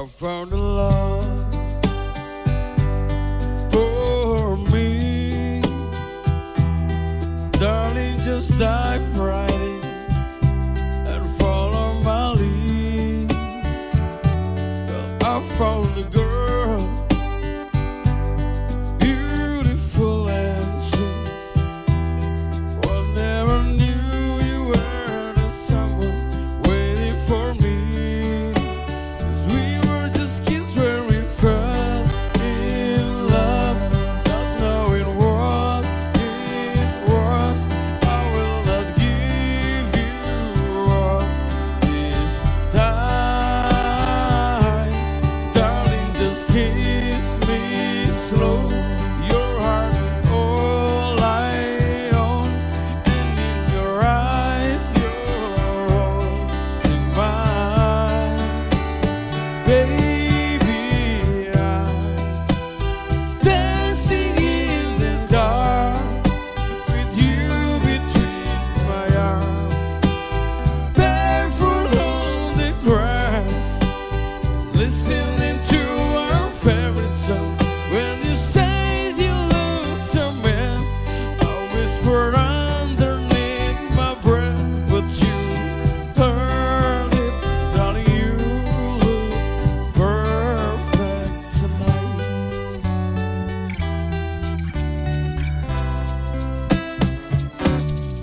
I found a love for me. Darling, just dive right in and follow my lead. Well, I found a girl, beautiful and sweet. Well, never knew you were the someone waiting for me. 'Cause we were just kids when we fell in love, not knowing what it was. I will not give you up this time. Darling, just kiss me slow. Your heart is all I own, and in your eyes you're holding mine. Baby, I'm dancing in the dark with you between my arms, barefoot on the grass, listening to our favorite song. When you said you looked a mess, I whispered underneath my breath, but you heard it. Darling, you look perfect tonight.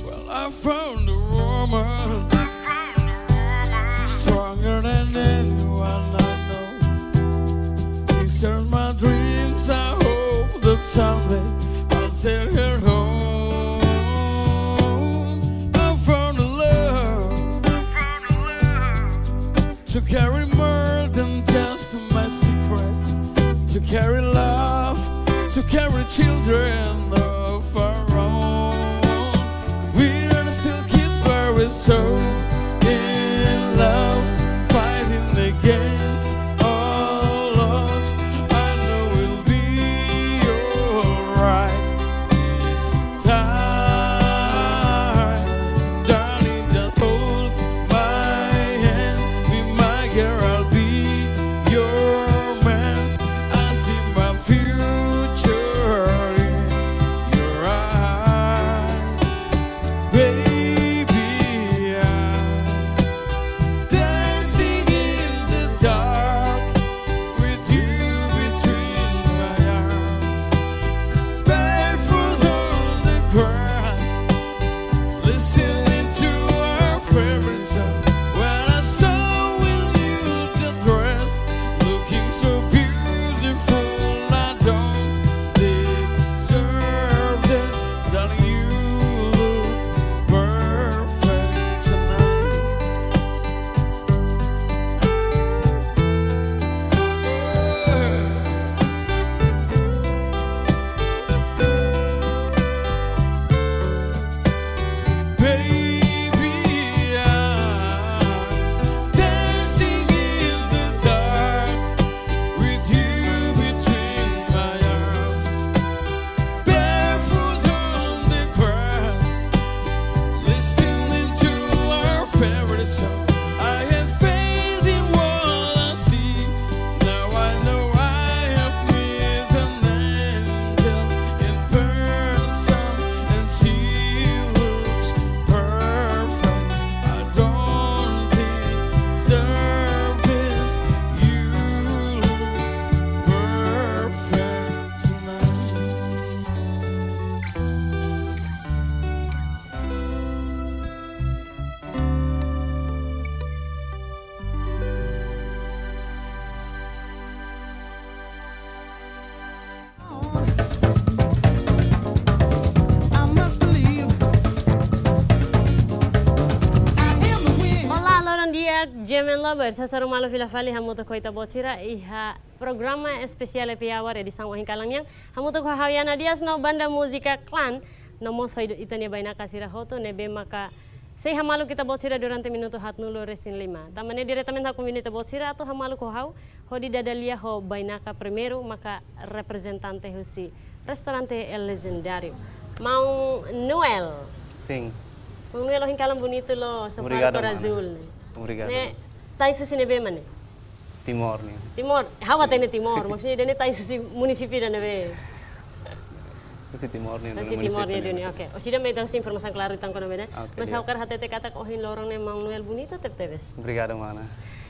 Well, I found a woman stronger than anyone I know. These are my dreams. I hope that someday I'll take her home. I found a love to carry more than just my secrets, to carry love, to carry children of our own. We are still kids, but we're so in love, fighting against all odds. I know we'll be alright this time. Darling, just hold my hand, be my girl, I'll be your man. I see my future in your eyes. Baby, I'm dancing in the dark with you between my arms, barefoot on the grass, listening to our favorite song. When I saw in you the dress, looking so beautiful, I don't deserve this. Darling, you look perfect tonight. Baby, I'm dancing in the dark with you between my arms, barefoot on the grass, listening to our favorite song. I have faith in what I see. Now I know I have met an angel in person, and she looks perfect. I don't deserve this. You look perfect tonight. I must believe I am the wind. Olá, Lauren dia, Gemen Lovers. Sa sarong malo filafali hamuto ko itabotira iha programa especial piawar edisang wahin kalangyang hamuto ko hawyana dias no banda musika clan no mos hoy itanya baina kasira hoto nebe maka sei hamalu kita botira durante minuto hat nulo resin 5. Tamane diretamente ha comunidade botira atau hamalu ko hau hodi dadalia ho baina ka primeiro maka representante husi restaurante El Legendario. Mau Noel. Sim. Mau Noel ho hinkalang bonito lo sa Obrigado, Palco mano. Azul. Obrigado. Ne tayo susinebe man eh. Timor nih. Timor, hawa tene Timor, maksudnya dia tai susi munisipi dan be. Susi Timor nih. Susi Timor nih dunia, oke. O sida me tahu informasi claro tentang kono beda. Oke, Mas dia. haukar hatete kata ohin lorong ne Manuel Bonito tertebes. Obrigado, mana.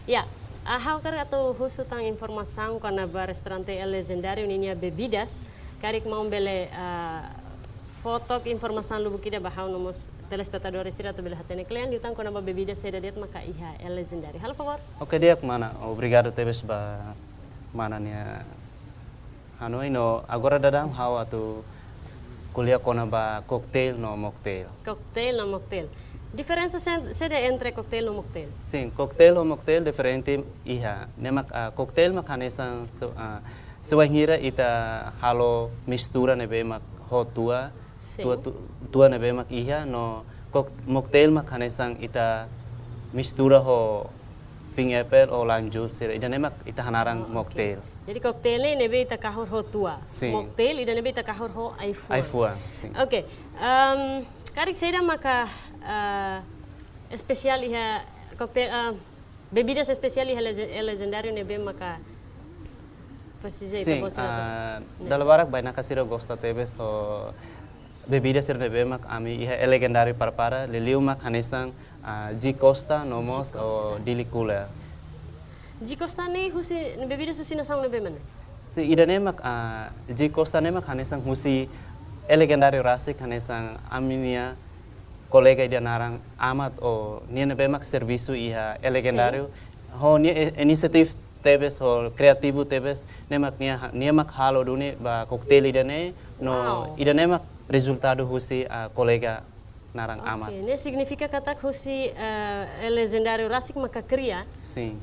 Ya, haukar atau khusus tentang informasi karena bar restaurante El Legendario ninya bebidas, karik mau bele foto informasi lubu kita bahau nomos telespectadores sira atau bela hatene kalian ditang kono ba bebidas seda diat maka iha El Legendario. Halo favor. Oke, dia kemana? Obrigado tebes ba mana nih? Hanoi no agora dadang hawa tu kuliah kona ba cocktail no mocktail. Cocktail no mocktail. Diferença seda entre cocktail no mocktail. Sim, cocktail o mocktail diferente iha. Nemak cocktail mak hanesan sewangira ita halo mistura nebe mak ho tua Sim. tua nebe mak iha no mocktail mak hanesan ita mistura ho pink apple o lime juice ida nemak ita hanarang mocktail. Jadi cocktail ini nebe ita kahur ho tua. Sim. Mocktail ida nebe ita kahur ho aifuan. Aifuan, sim. Oke. Karik seda maka especial iha cocktail bebidas especial iha El Legendario nebe maka precisei Sim, dalam barak banyak kasih gosta tebes so bebida sir nebe mak ami iha El Legendario para liliu mak hanesan G Costa nomos o Dili Cooler. Ji Costa ni husi bebidas susi nasang nebe mana? Si ida nemak G Costa nemak hanesan husi El Legendario rasik hanesan aminia kolega ida narang amat o nia nebe mak servisu iha El Legendario ho nia inisiatif tebes ho kreativu tebes nemak nia mak halo duni ba cocktail ida ne no Wow. ida nemak resultado husi kolega narang amat. Oke, ini significa kata husi El Legendario rasik maka kriya Sim.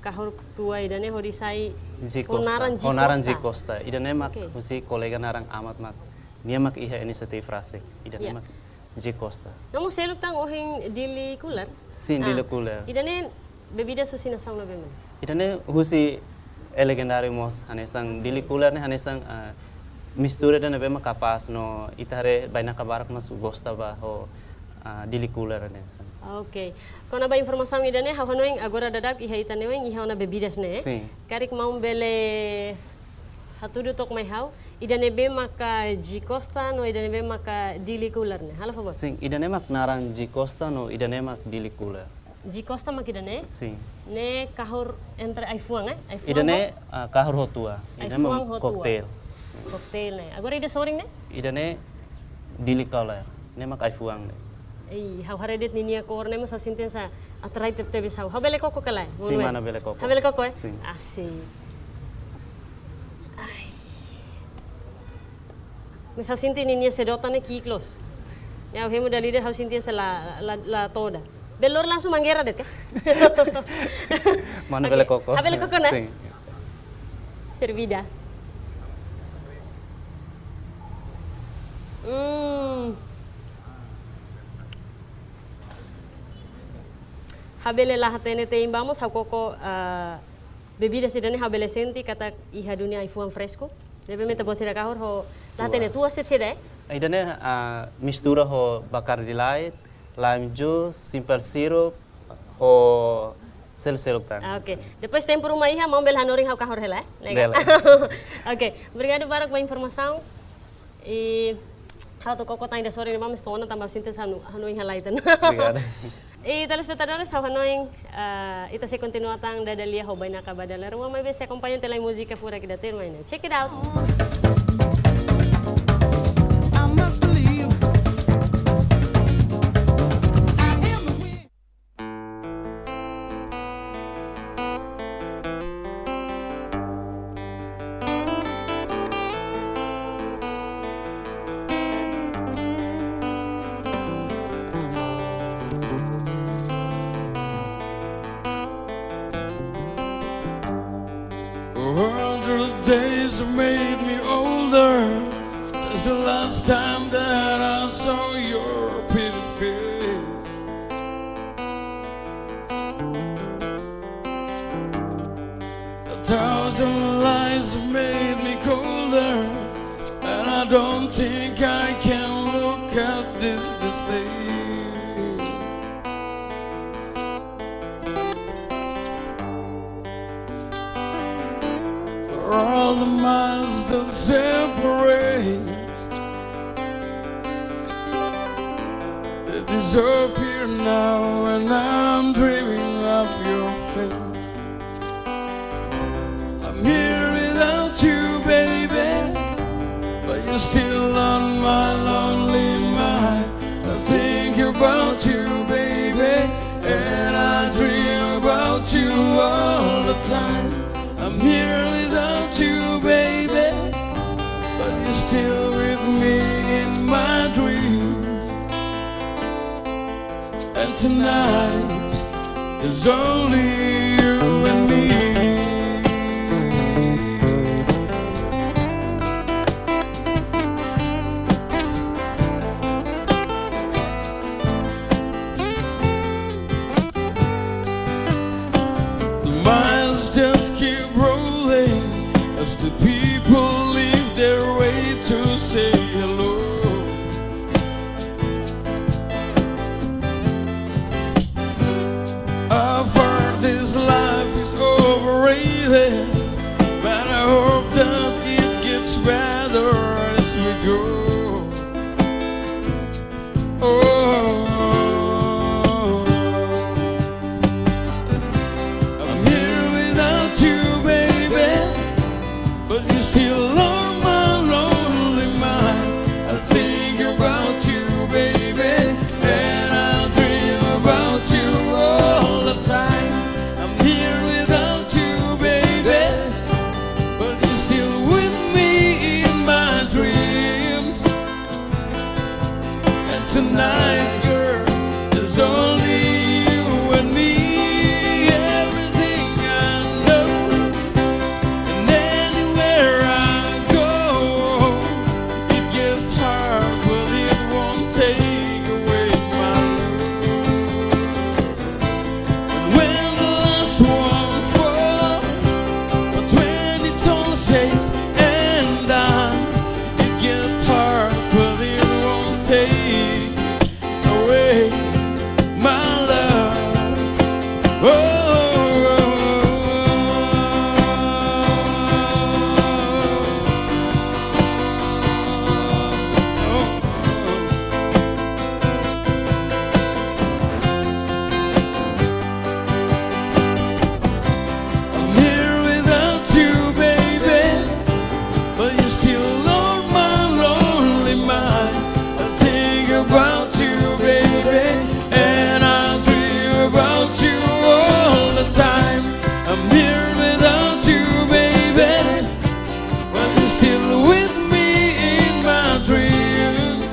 kahur tua ida ne hodisai G Costa. Honaran G Costa. Ida nemak Oke. husi kolega narang amat mak. Nia mak iha inisiatif rasik. Ida Ya. nemak G Costa. Namun seluk tang ohing dili kular. Sim, Dili Cooler. Ida ne bebida susi nasang nebe mana? Ida ne husi El Legendario mos hanesang Dili Cooler ne hanesang mistura dan nebe mak kapas no itare banyak kabarak mas gosta ba ho Dili Cooler ne sang. Oke. Kona ba informasi ida ne hawanoing agora dadak iha ita neweng iha ona bebidas ne. Sim. Karik mau bele hatudu tok mai hau. Ida nebe maka G Costa no ida nebe maka Dili Cooler ne. Halo favor. Sim, ida ne mak narang G Costa no ida ne mak Dili Cooler. G Costa mak ida ne. Sim. Ne kahur entre aifuang Aifuang Ida ne kahur hotua. Ida Aifuang ne hotua. cocktail. cocktail ne. Agora ida soring ne. Ida ne Dili Cooler. Ne mak aifuang ne. Ei, hau haredet ninia kor ne mas hau sinten sa atrai tep bis hau. Hau bele koko kalai. Sim, mana bele koko. Hau bele koko Sim. Asik. Mas hau sinten ninia sedota ne kiklos. Ya hau hemu dalida hau sinten sa la toda. Belor langsung manggera det ka. Mana Oke. bele koko. Hau bele koko ne. Sim. Servida. Habele lah hatene te imbamos hau koko bebida sidane habele senti kata iha dunia ifuan fresco. Debe meta bosira kahor ho latene tua sida Ida ne mistura ho Bacardi Light, lime juice, simple syrup, ho sel-seluk tan. Oke. Depois tempo rumah iha mau bel hanoring hau kahor hela. Bele. Oke. Obrigado barak ba informação. E hau to koko tang da sore ni mamis tona tambah sintes hanoing halaitan. Obrigado. E telespectadores, hau hanoing ita se continua tang dadalia ho baina ka badala. Ruma mai se acompanha tela música fora aqui da terma ainda. Check it out. I must believe I am the wind. Days have made me older. Just the last time that I saw your pretty face. A thousand lies have made me colder, and I don't think I can look at this the same. for all the miles that separate. They disappear now, and I'm dreaming of your face. I'm here without you, baby, but you're still on my lonely mind. I think about you, baby, and I dream about you all the time. I'm here without you, baby, but you're still with me in my dreams. And tonight there's only you and me. Just keep rolling as the people leave their way to say hello. I've heard this life is overrated, but I hope that it gets better as we go. Oh, but you're still on my lonely mind. I think about you, baby, and I dream about you all the time. I'm here without you, baby, but you're still with me in my dreams. And tonight, girl, there's only you and me. Everything I know, and anywhere I go, it gets hard, but it won't take away my love. And when the last one falls, but when it's all said and done, it gets hard, but it won't take away my love. Oh. I'm here without you, baby, but you're still on my lonely mind. I think about you, baby, and I dream about you all the time. I'm here without you, baby, but you're still with me in my dreams.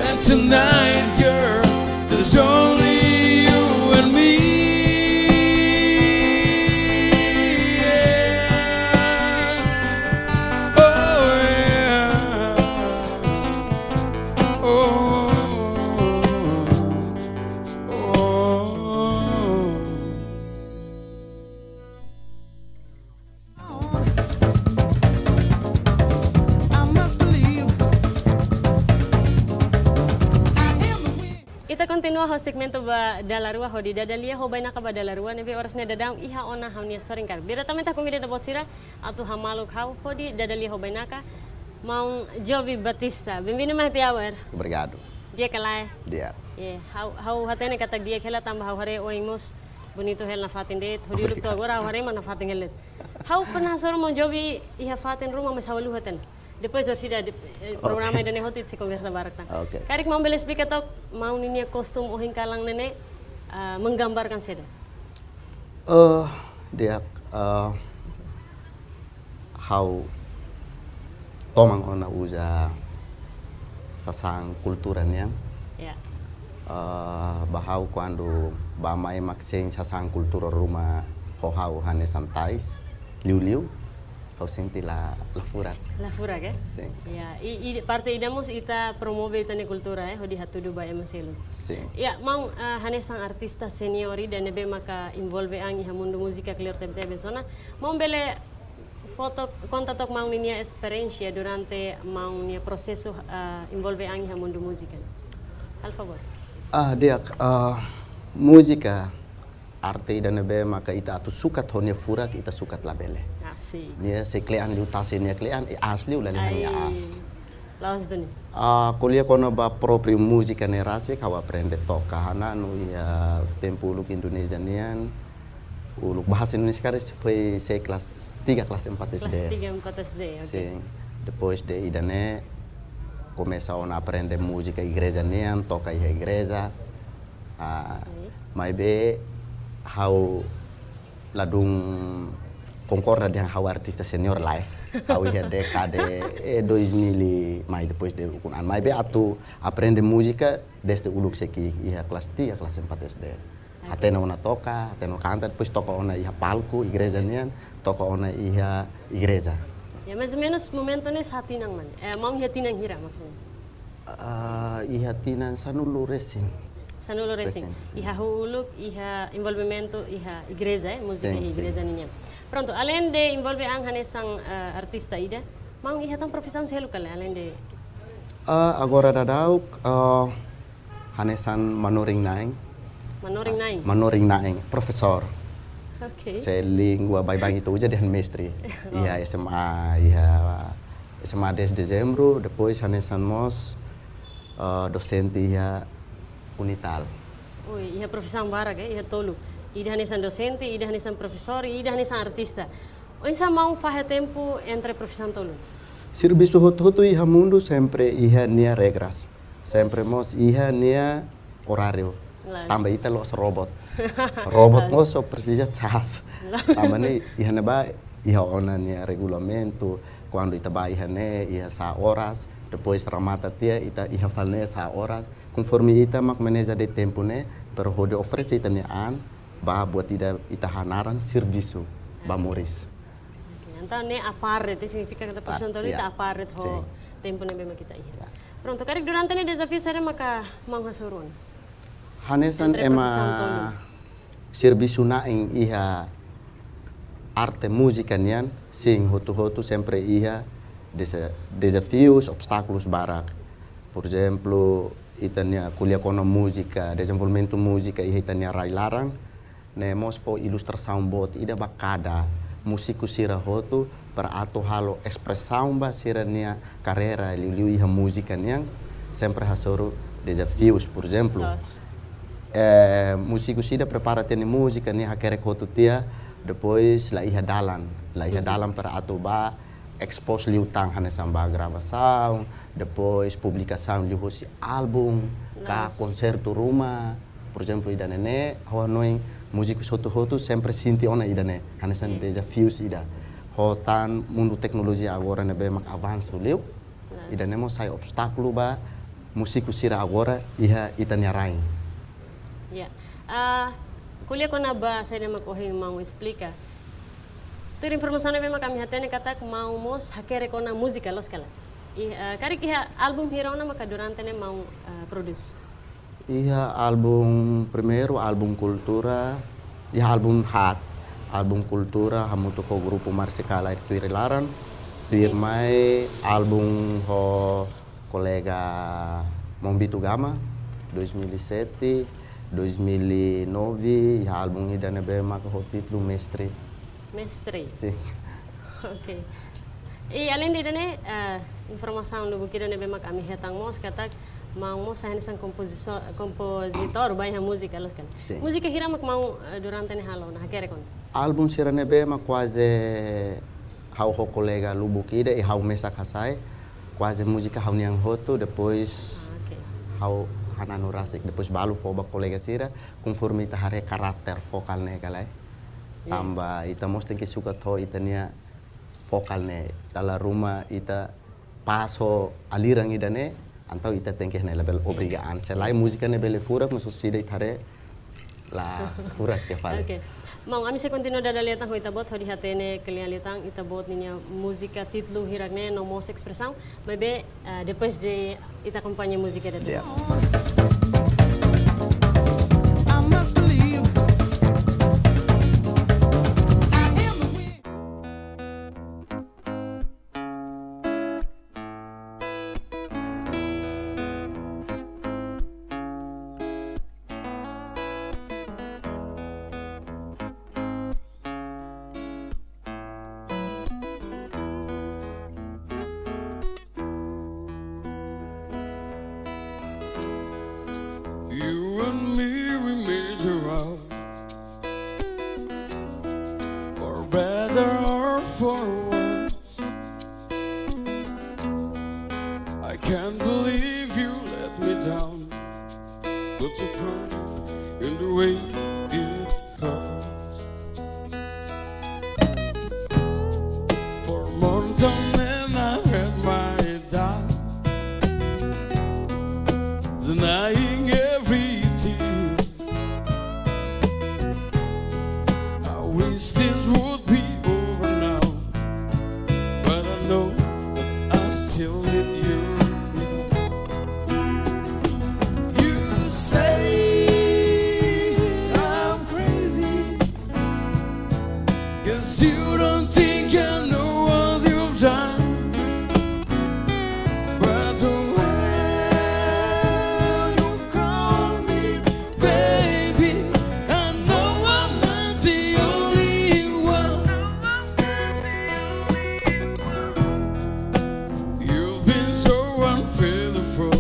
And tonight, girl, there's only you and me. Yeah. Oh, yeah. Oh, I must believe I am the wind. Kita continua ho segmento ba dalarua ho di dadalia ho baina ka ba dalarua nebe oras ne dadam iha ona haunia sering kar. Diretamente com da botsira atu hamaluk hau ho di dadalia ho baina ka Mão Jovi Batista. Bem-vindo mais piawar. Obrigado. Dia kalai. Dia. Hau hatene kata dia kela tambah hau hare oingmos bonito hel na fatin det. Hodi luk to agora hau hare mana fatin helet. Hau penasaran Mão Jovi iha fatin rumah masawalu haten. Depois dorcida programa ida ne hotit se conversa barak tang. Okay. Karik mau beli speaker tok mau ninia kostum ohin kalang nene menggambarkan seda. Dia how tomang ona usa sasang kulturan yang Ya. bahau quando bamai makseng sasang kultura rumah hohau hane santais liu-liu hau senti la furat. La fura ke? Sim. Ya, parte idamos ita promove itane kultura hodi hatudu ba emaselo. Sim. Ya, mau hanesang artista seniori dan nebe maka involve ang iha mundo musika clear tempe bensona. Mau bele foto contato mau ninia experiencia durante mau nia proceso involve ang iha mundo musika. Al favor. Dia música arte ida nebe maka ita atu sukat honia furak ita sukat labele. Asik. Nia se klean liu tasi nia klean asli ulali hanya as. Laos duni. Kuliah kono ba proprio musika ne rase kawa aprende toka hana nu ya tempo uluk Indonesia nian uluk bahasa Indonesia kare foi se kelas 3 kelas 4 SD. Kelas 3 4 SD. Oke. Sim. Depois de idane começou a aprender música igreja nian toca ia igreja. Mai be how ladung concorda dengan how artista senior lá how ia decade 2000 mai depois de ukunan mai be atu aprende música desde uluk seki ia kelas 3 kelas 4 SD até não na toca até não canta depois toca ona ia palco igreja nian toca ona ia igreja Ya mais ou menos momento ne sa tinang man. Mau ia tinang hira maksudnya. Ia tinan sanulu resin Sanulo Racing. Iha huluk, iha envolvimento, iha igreja, música Sim, igreja niña. Pronto, além de envolver angane sang artista ida, mau iha tang profissão selu kale, além de agora dadauk hanesan manoring naing manoring naing. manoring naing profesor Oke. se língua baibang itu jadi mestre ia SMA ia SMA 10 dezembro depois hanesan mos docente ia unital Ui, iha profissão barak iha tolu. Ida nisan docente, ida nisan professor, ida nisan artista. Onsa mau fahe tempo entre profissão tolu. serviço hotu ia mundo sempre ia nia regras sempre mos ia nia horário Las. tambah ita los robot mos so precisa cas tambah ni ia neba ia ona nia regulamento quando ita ba ia ne ia sa horas depois ramata tia ita ia falne sa horas conforme ita mak maneja de tempo ne pero hode oferece ita nia an ba buat ita hanaran serviço ba moris Então, ne aparet, significa que a profissão tolu ita aparet ho Sim. tempo ne bema kita iha. Pronto, karik durante ne desafio sere maka mau hasurun. hanesan Entre profissão tolu. serviço na em iha arte música nian sing hotu sempre iha desafios obstáculos barak por exemplo itania kuliah kono música desenvolvimento música iha itania rai larang ne mos fo ilustração bot ida bakada musiku sira hotu para ato halo expressão ba sira nia carreira liu iha música nian sempre hasoro desafios por exemplo Los. músico sida prepara teni música ni hakere hotu tia depois la iha dalan para atuba expose liu tang hanesamba gravação depois publicação liu hosi album ka concerto rumah por exemplo ida nene ho noin músicos hotu sempre sinti ona ida ne hanesan desafios ida hotan mundo teknologi agora ne be mak avanço liu ida nemo sai obstáculo ba músico sira agora iha itania rain Ya. Kuliah ko na ba sa na makuhing mau explica. Tur informação na kami hatene kata mau mos hakere ko na música los kala. Kari kiha album hero na maka durante ne mau produce. Iya album primeiro album cultura ia album hat album cultura hamuto ko grupo Marsikala itu irilaran firmai album ho kolega Mombito Gama 2007 2009 ya album ida nebe maka ho título mestre Mestre. sim Oke. Além de ne informação do que ne bema kami hetang mos kata mau mos sa sang kompositor banyak música los kan. Sim. Música hira mak mau durante ne halo na hakere kon. album sira nebe ma quase hau ho kolega Lubukida e hau mesa kasai quase música hau niang hoto depois Oke. hau hananu rasik depois balu foba kolega sira conforme ita hare karakter vokal ne kalai tambah ita mesti ke suka to itania vokal ne dalam rumah ita paso aliran idane antau ita tengke ne level obrigaan selain musika ne bele furak musu sida itare la furak ke fale Oke. Mau kami se continua dada letang ho itabot ho dihatene kalian letang itabot ninya música título hiragne no mos expressão, bebe depois de ita acompanha música da Yeah. I must believe I am the wind. better or for worse. I can't believe you let me down, but the proof in the way it hurts. For months on end I had my doubt, denying every tear. I wish this would be over now, but I know I still need you. You say I'm crazy, 'cause you don't think I know what you've done. But when you call me baby, I know I'm not the only one. You've been so unfaithful.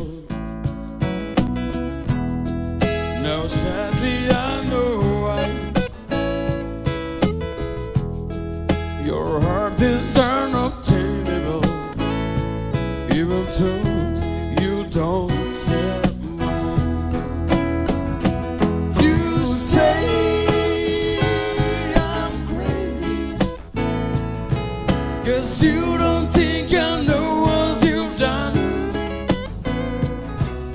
Now sadly I know why. Your heart is unobtainable, even though you don't set mine. You say I'm crazy, 'cause you don't think I know what you've done.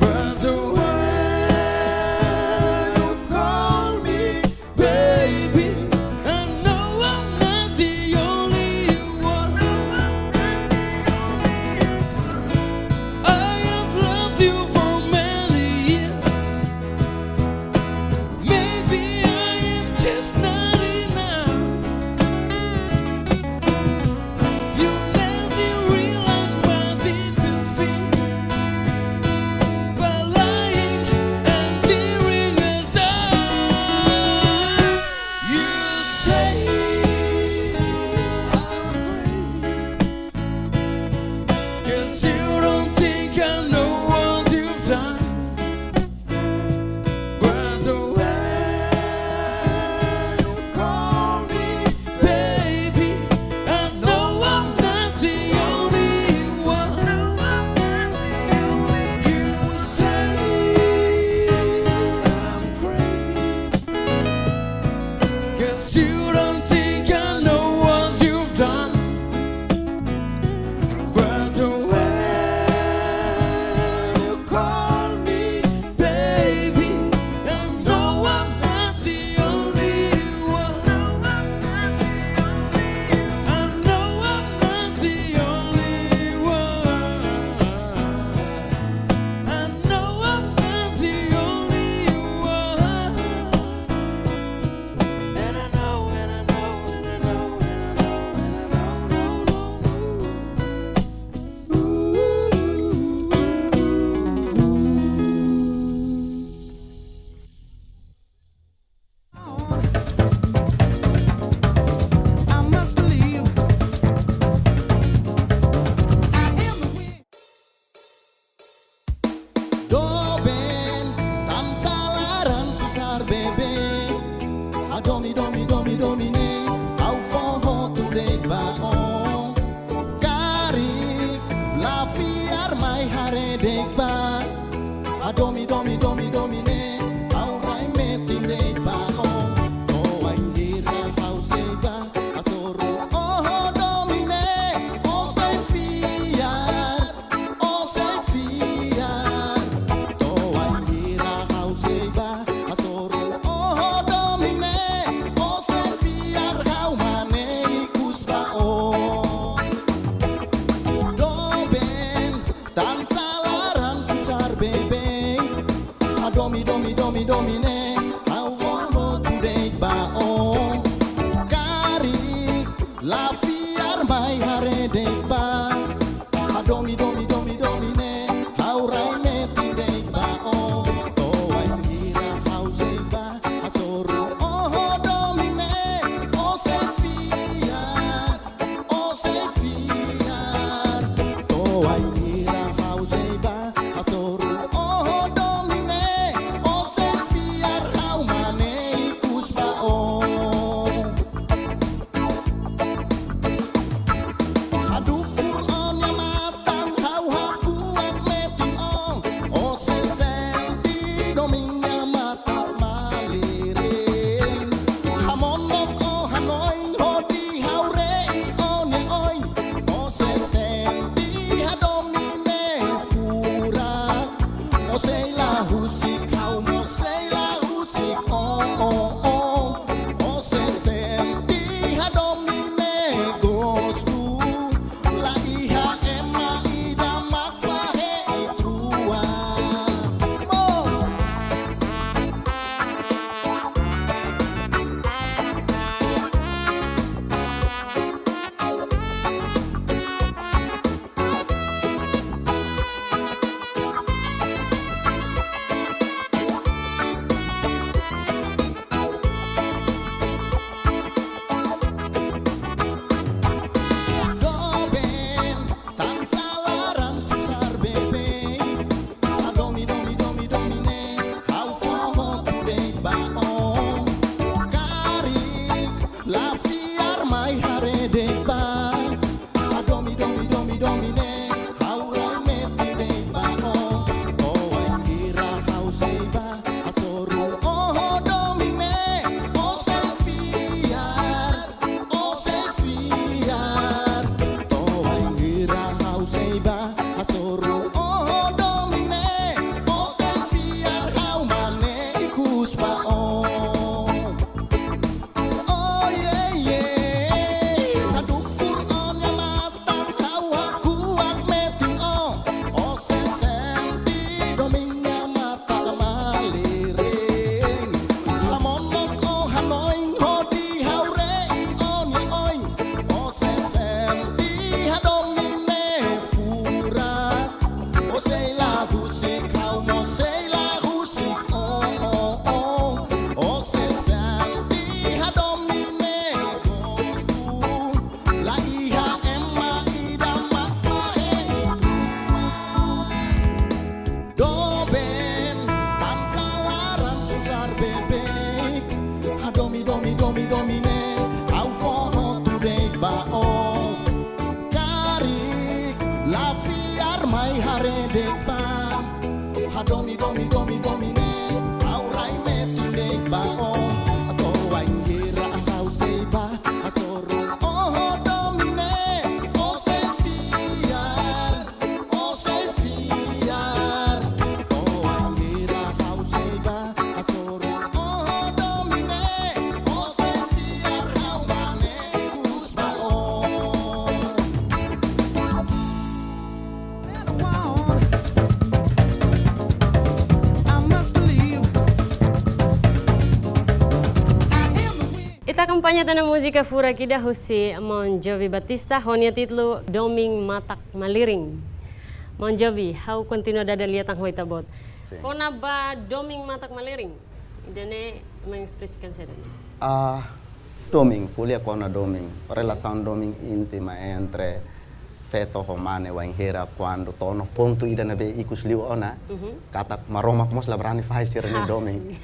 But when you call me baby, I know I'm not the only one. I have loved you for many years. Maybe I am just not enough. You made me realize my deepest fear by lying and tearing us up. You say I'm crazy, 'cause you don't think I know what you've done. But when you call me baby, I know I'm not the only one. You say I'm crazy, 'cause you don't think I know what you've done. But when you call me baby, I know I'm not the only one. I know I'm not the only one. I know I'm not the only one. And I know, and I know, and I know, and I know, and I I must believe I am the wind. Doben, tan salaran susar bebe. Domi, domi, domi, domine. Au foho tu dek baon. Karif, la fiar mai hare dek ba. Domi, domi, domi, domine. Au rai metin dek baon. Oh, aingira au seba. Asoro, oh, domine. Oh, sei fiar. Oh, sei fiar. Oh, aingira au seba. Asoro, oh, domine. Oh, sei fiar. Kita kampanye tanah musika fura kida husi Mon Jovi Batista honia titlu Doming Matak Maliring. Mon Jovi, how continue dada lihat ang hoita bot. Kona ba Doming Matak Maliring? Idane mengekspresikan saya tadi. Doming, kuliah kona doming. Relação doming íntima entre feto romane wanghera quando tono ponto ida na be ikus liu ona. Kata maromak mos labrani faz sirene doming.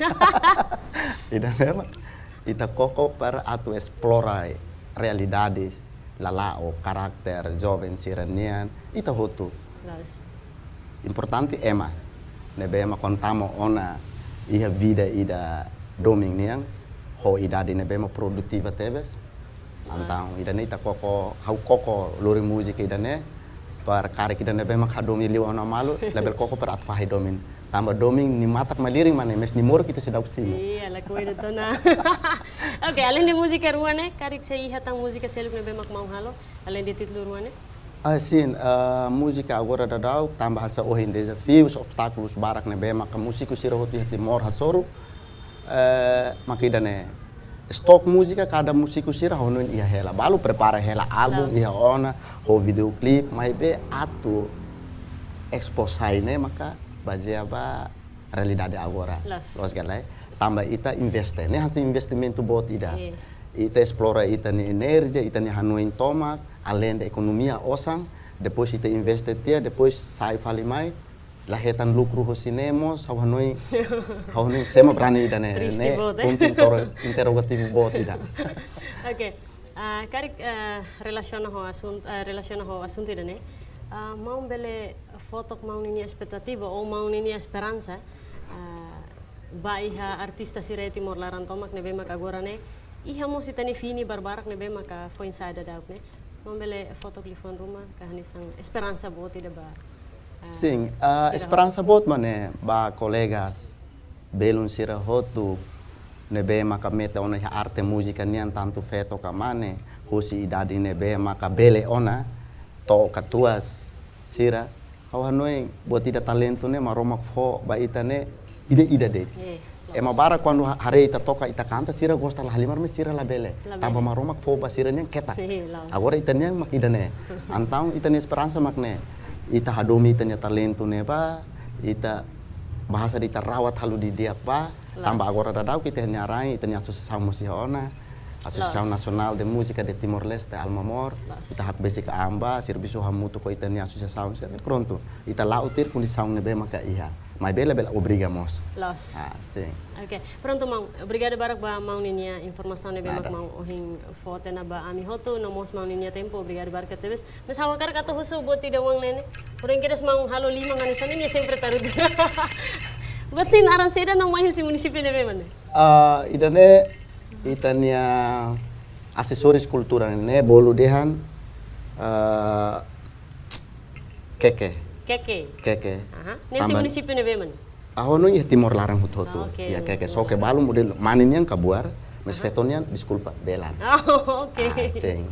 Ida memang ita koko para atu explorar realidades lalao karakter jovem sirenian ita hotu. Importante ema nebe ema contamo ona iha vida ida doming niang ho ida di nebe ema produtiva teves antang ida ita koko hau koko lori musik ida ne par kare ida nebe ema kadomi liu ona malu label koko per atfahi domin tambah doming ni matak maliring mana mes ni mor kita sedau sini. Iya, laku itu na. Oke, além de música ruane, karik sei hatang música seluk nebe mak mau halo, além de titlu ruane. Sim, música agora dadau tambah sa ohin desafios, obstáculos barak nebe mak músico sira hotu hati mor hasoru. Makidane stok música cada músico sira honun ia hela, balu prepara hela album ia ona, ho videoclip, mai be atu expose ne maka baseava realidade agora. Los galai. Tambah ita investe. Ne hasil investimento bot ida. Ita explora ita ni energia, ita ni hanuin tomak, além da economia osang, depois ita investe tia, depois sai fali mai, lahetan lucro ho cinemos, hau hanui sema brani ida ne. Punto interrogativo bot ida. Oke. Karik relaciona ho assunto ida ne. Mau bele foto mau nini expectativa ou mau nini esperança ba iha artista sira Timor Laran tomak nebe mak agora ne iha mo sitani fini barbarak nebe mak foi insada dauk ne mau bele foto telefon rumah kahani sang esperança bot ida ba sim esperança bot mane ba colegas belun sira hotu nebe mak meta ona arte música nian tanto feto kamane hosi idadi nebe mak bele ona to katuas sira hawa noi buat tidak talento ne maromak fo ba itane ida de ema bara quando hare ita toka ita canta sira gosta la halimar me sira la bele tamba maromak fo ba sira nya keta agora itanya mak idane antau itane esperança makne ita hadomi itanya talento ne ba ita bahasa ita rawat halu di dia ba tamba agora dadau kita nyarai itanya asosiação musiona Associação Nacional de Música de Timor-Leste, Almamor, kita hak basic amba, serviço hamuto ko itani associação, pronto. Ita lá ter condição nebe maka iha. Mas bela obrigamos. Los. Sim. Oke, pronto mang. Obrigado barak ba mau ninya informação nebe mak mau ohing foto na ba ami hoto nomos mau ninya tempo. Obrigado barak katebes. Mas hawakar kato husu buat tidak wang nene. Orang kiras mau halo 5 nganisan ini sempre taruh. Batin aran seda nang mahi si munisipio nebe mana? Idane itania asesores cultura ne bolu dehan keke. Nesi munisipio nebe man. Ahono ya Timor Larang hutu. Ya keke so ke balu model manin yang kabuar, mes fetonian disculpa belan. Oh, oke. Sing.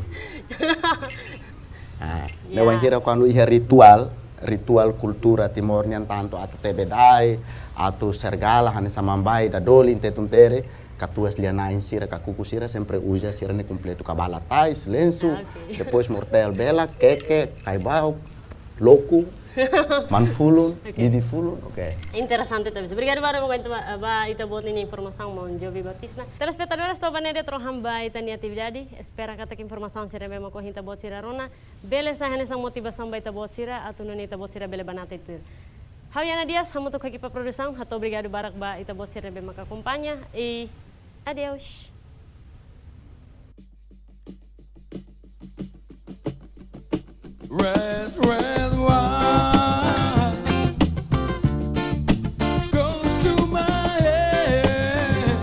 Ne wangira quando iha ritual cultura Timor nian tanto atu tebedai, atu sergala hani samambai da doli tetuntere. Katuas lianain sira, kakuku sira sempre usa sira ne completo kabala tais, lenço, depois mortel bela, keke, kaibau, loco, manfulun, didifulun, oke. Interessante também. Obrigado para ba ita buat ini informação Mon Jovi Batista. Telespectadores to banede tro hamba ita ni atividade. Espera kata informação sira bema ko hinta buat sira rona. Bele sa hane sang motivação ba ita buat sira atau nuni ita buat sira bele banata itu. Hawiana Dias, hamuto kaki pa produção, hato obrigado barak ba ita buat sira bema ka acompanha e adeus. Red, red wine goes to my head,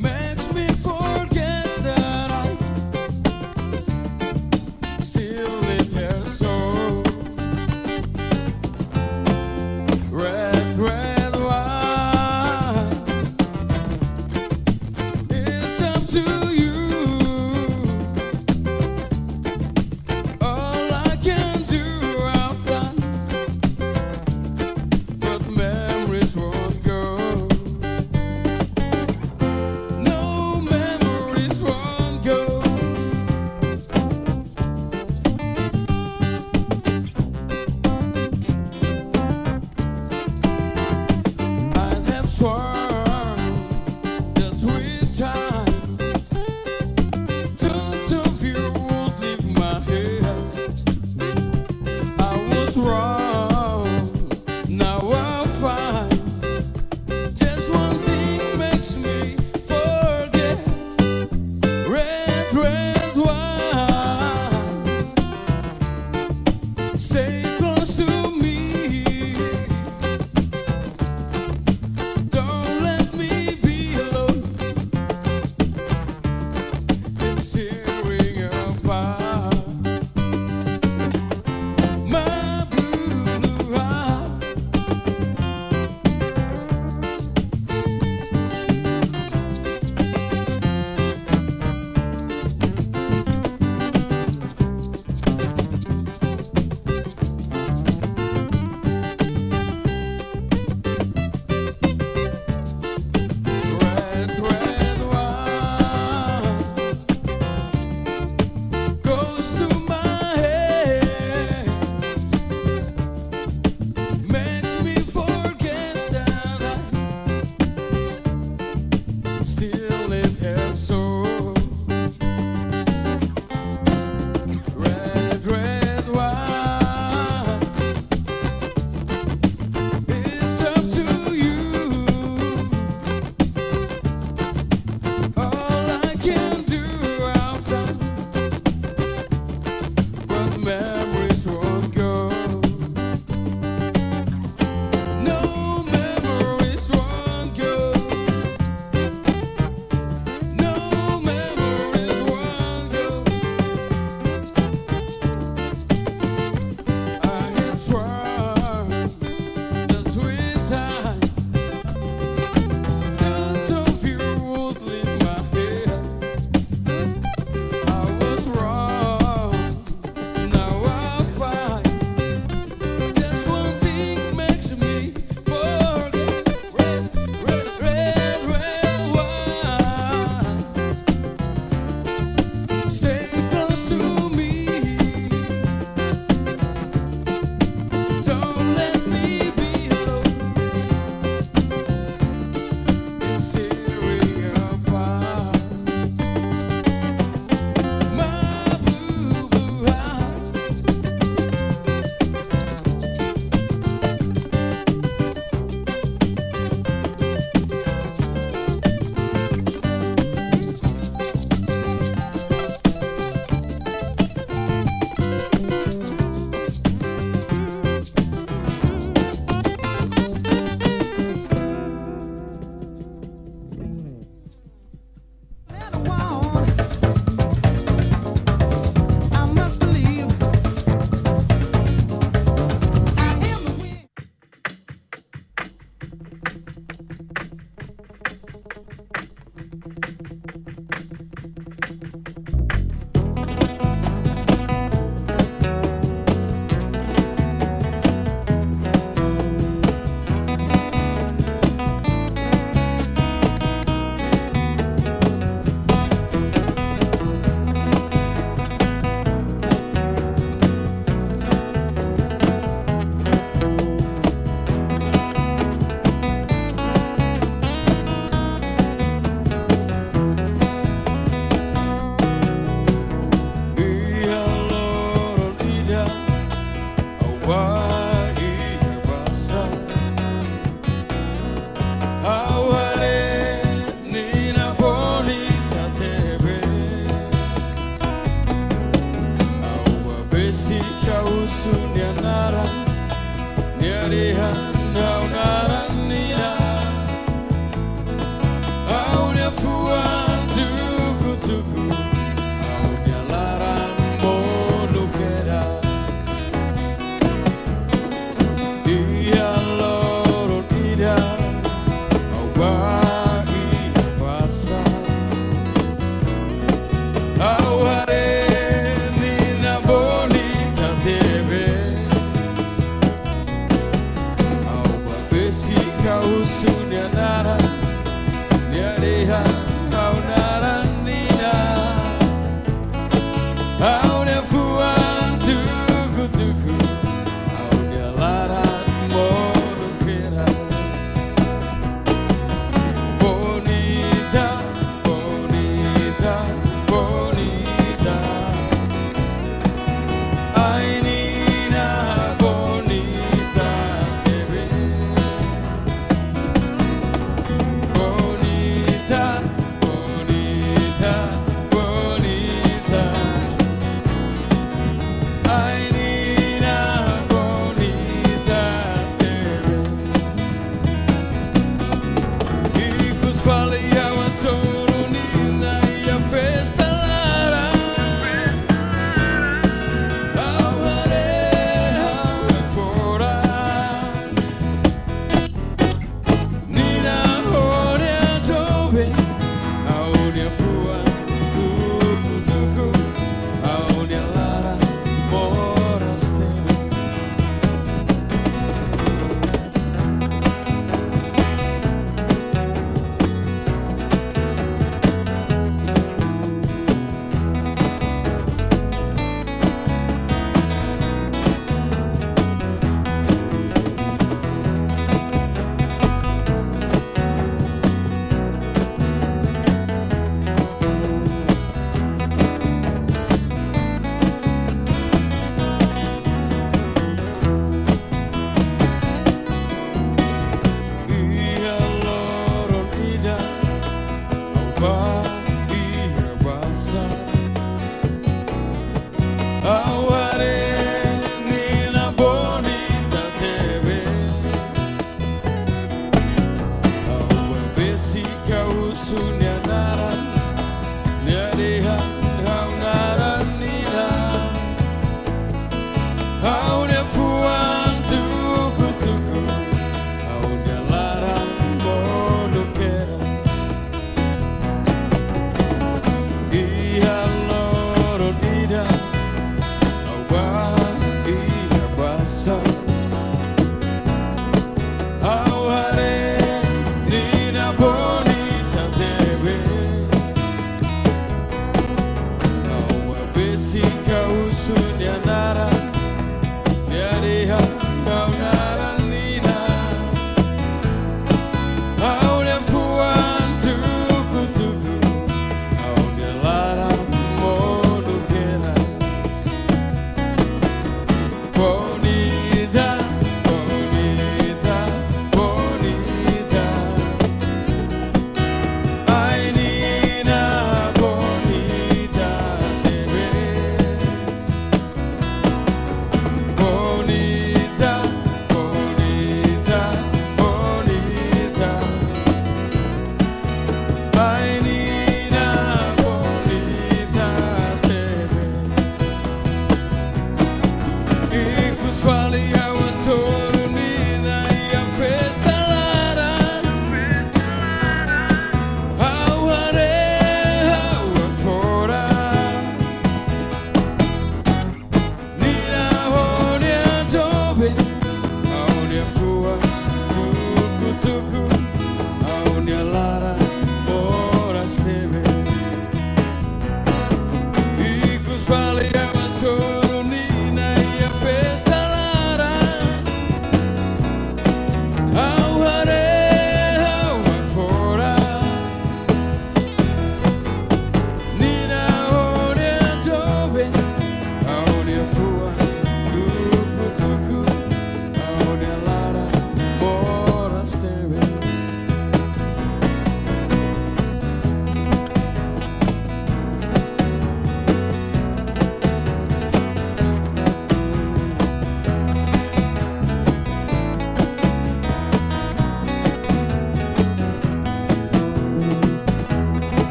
makes me forget that I still live here. So red, red wine, it's up to you. No till it is so. Red, red wine. It's up to you. All I can do after, but memories won't go. No memories won't go. far.